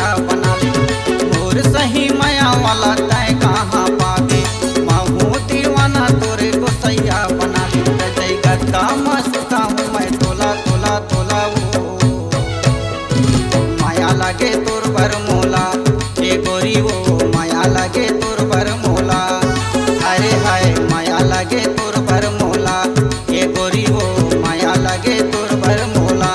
गोसैया बना ले। मोर सही माया वाला तय कहाँ पावे, महू दीवाना तोरे गोसैया बना ले। जय गद्दा मस्ता हूँ मैं तोला तोला तोला वो, माया लगे तोर भर मोला ए गोरी वो, माया लगे तोर भर मोला। अरे हाय माया लगे तोर भर मोला ए गोरी वो, माया लगे तोर भर मोला।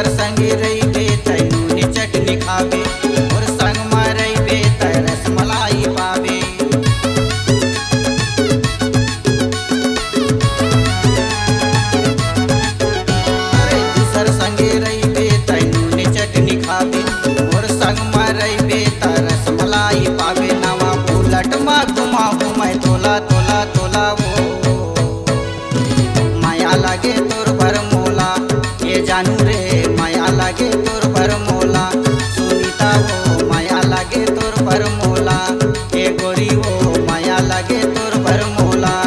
संगी रही बे तैनूनी चटनी खावे, और संग में रही बे तै रसमलाई पावे। अरे दूसर संगे रही बे तैनूनी चटनी खावे, और संग में रही बे तै रसमलाई पावे। नवा बुलट मा घुमाऊ मैं तोला तोला तोला वो, माया लगे तोर भर मोला ये जानू रे, माया लगे तोर भर मोला। सुनीता वो माया लगे तोर भर मोला ए गोरी वो, माया लगे तोर भर मोला।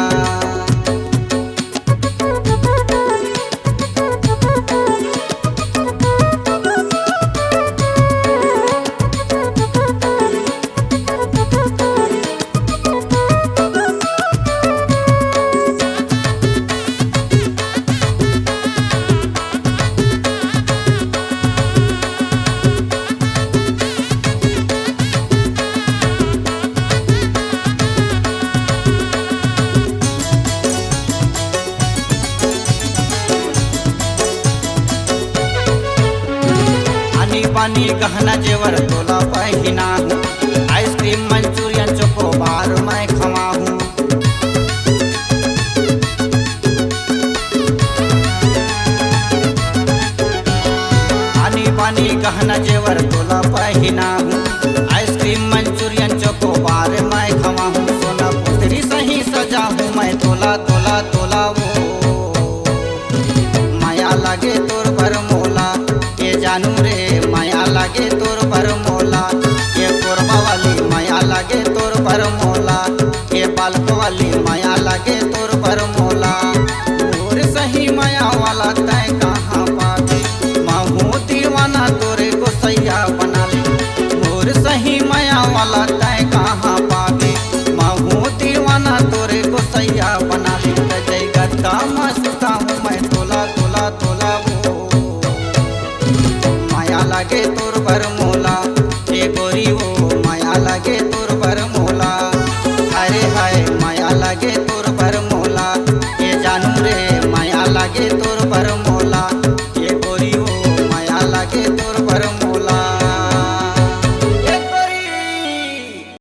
पानी गहना जेवर तोला पहिना हूँ, आइसक्रीम मंचूरियन चोकोबार मैं खवा हूँ। पानी पानी गहना जेवर तोला पहिना हूँ, आइसक्रीम मंचूरियन चोकोबार मैं खवा हूँ। सोना पुत्री सही सजा हूँ मैं तोला तोला तोला वो, माया लगे तोर भर मोला ये जानू रे, माया लगे तोर भर मोला। ये कोरबा वाली माया लगे तोर भर मोला, ये बालक वाली माया लगे तोर भर मोला। मोर सही माया वाला तय कहाँ पावे, महू दीवाना तोरे गोसैया बना ले। मोर सही माया वाला तय कहाँ पावे, महू दीवाना तोरे गोसैया बना ले। जय गद्दा मस्ता हूँ मैं तोला तोला तोला वो, माया लगे तोर भर मोला ए गोरी वो, माया लगे तोर भर मोला। अरे हाय माया लगे